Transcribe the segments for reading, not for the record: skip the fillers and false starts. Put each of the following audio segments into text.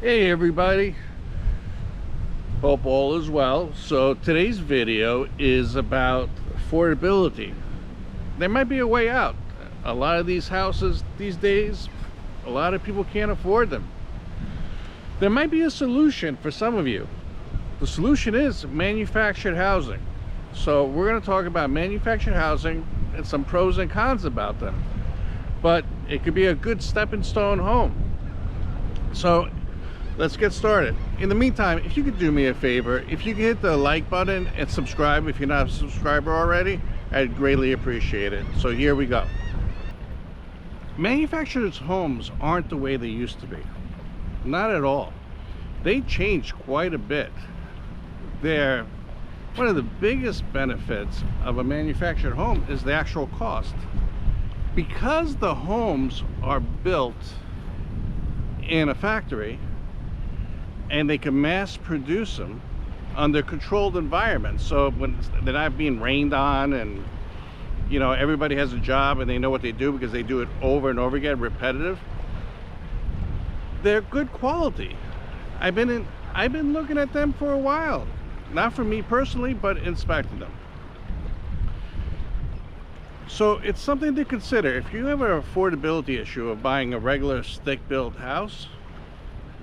Hey everybody, hope all is well. So today's video is about affordability. There might be a way out. A lot of these houses these days, a lot of people can't afford them. There might be a solution for some of you. The solution is manufactured housing. So we're going to talk about manufactured housing and some pros and cons about them. But it could be a good stepping stone home. So let's get started. In the meantime, if you could do me a favor, if you could hit the like button and subscribe if you're not a subscriber already, I'd greatly appreciate it. So here we go. Manufactured homes aren't the way they used to be. Not at all. They changed quite a bit. They're one of the biggest benefits of a manufactured home is the actual cost. Because the homes are built in a factory and they can mass produce them under controlled environments, so when they're not being rained on, and you know, everybody has a job and they know what they do because they do it over and over again, repetitive, they're good quality. I've been looking at them for a while, not for me personally, but inspecting them. So it's something to consider. If you have an affordability issue of buying a regular stick-built house,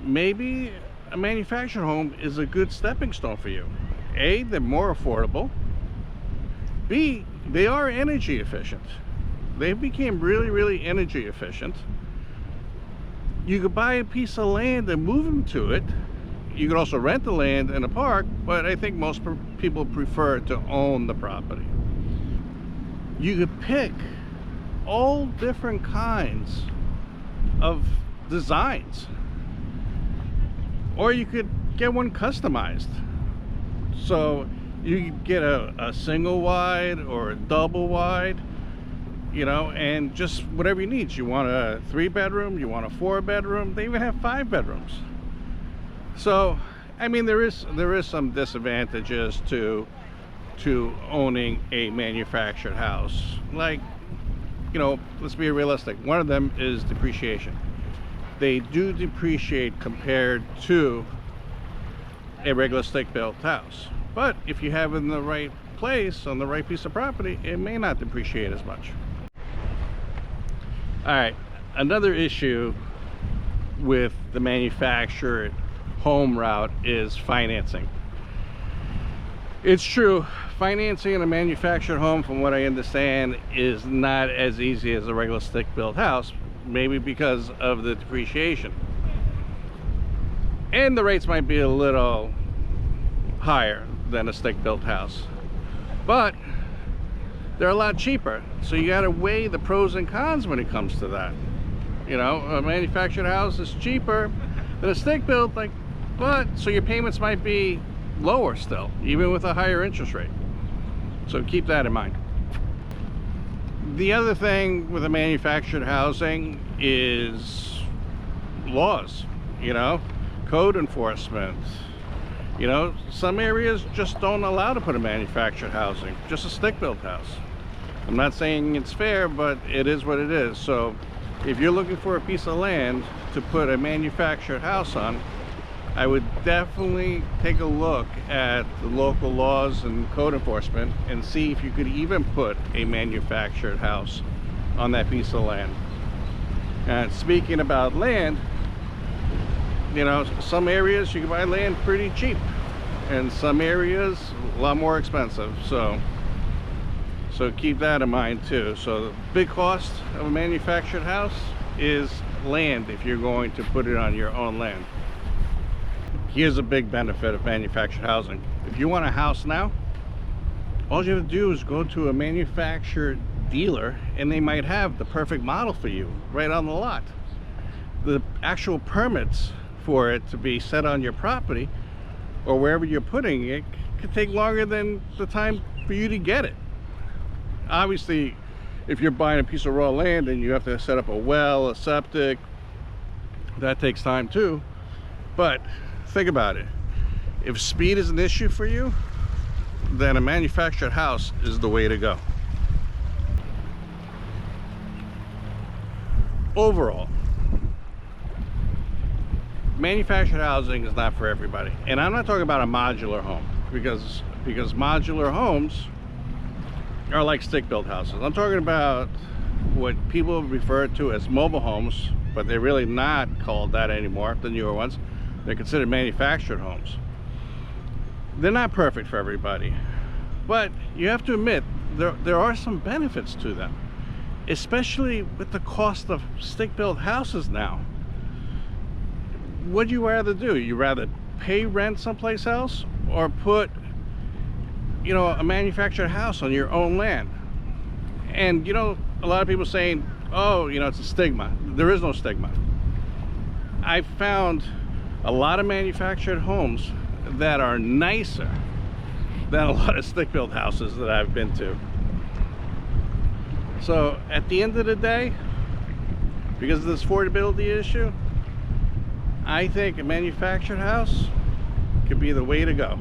maybe a manufactured home is a good stepping stone for you. A, they're more affordable. B, they are energy efficient. They became really energy efficient. You could buy a piece of land and move them to it. You could also rent the land in a park, but I think most people prefer to own the property. You could pick all different kinds of designs, or you could get one customized. So you could get a single wide or a double wide, you know, and just whatever you need. You want a 3-bedroom, you want a 4-bedroom, they even have 5 bedrooms. So I mean, there is some disadvantages to owning a manufactured house. Like, you know, let's be realistic. One of them is depreciation. They do depreciate compared to a regular stick-built house. But if you have it in the right place, on the right piece of property, it may not depreciate as much. All right, another issue with the manufactured home route is financing. It's true, financing in a manufactured home, from what I understand, is not as easy as a regular stick-built house, maybe because of the depreciation. And the rates might be a little higher than a stick-built house. But they're a lot cheaper, so you gotta weigh the pros and cons when it comes to that. You know, a manufactured house is cheaper than a stick-built, but so your payments might be lower still, even with a higher interest rate. So keep that in mind. The other thing with a manufactured housing is laws, you know, code enforcement. You know, some areas just don't allow to put a manufactured housing, just a stick-built house. I'm not saying it's fair, but it is what it is. So if you're looking for a piece of land to put a manufactured house on, I would definitely take a look at the local laws and code enforcement and see if you could even put a manufactured house on that piece of land. And speaking about land, you know, some areas you can buy land pretty cheap, and some areas a lot more expensive. So keep that in mind too. So the big cost of a manufactured house is land if you're going to put it on your own land. Here's a big benefit of manufactured housing. If you want a house now, all you have to do is go to a manufactured dealer and they might have the perfect model for you right on the lot. The actual permits for it to be set on your property or wherever you're putting it could take longer than the time for you to get it. Obviously, if you're buying a piece of raw land and you have to set up a well, a septic, that takes time too. But think about it. If speed is an issue for you, then a manufactured house is the way to go. Overall, manufactured housing is not for everybody. And I'm not talking about a modular home, because modular homes are like stick-built houses. I'm talking about what people refer to as mobile homes, but they're really not called that anymore, the newer ones. They're considered manufactured homes. They're not perfect for everybody, but you have to admit there are some benefits to them, especially with the cost of stick-built houses now. What do you rather do? You rather pay rent someplace else, or put, you know, a manufactured house on your own land? And you know, a lot of people saying, oh, you know, it's a stigma. There is no stigma. I found a lot of manufactured homes that are nicer than a lot of stick-built houses that I've been to. So at the end of the day, because of this affordability issue, I think a manufactured house could be the way to go.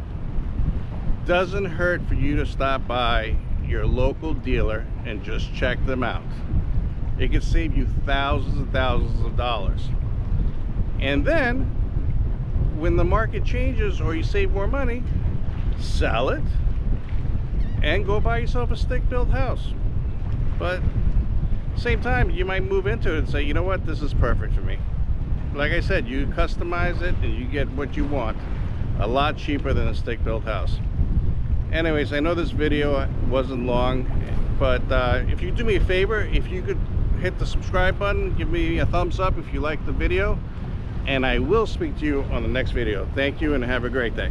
Doesn't hurt for you to stop by your local dealer and just check them out. It could save you thousands and thousands of dollars. And then when the market changes or you save more money, sell it and go buy yourself a stick-built house. But same time, you might move into it and say, you know what, this is perfect for me. Like I said, you customize it and you get what you want, a lot cheaper than a stick-built house. Anyways, I know this video wasn't long, but if you do me a favor, if you could hit the subscribe button, give me a thumbs up if you like the video, and I will speak to you on the next video. Thank you and have a great day.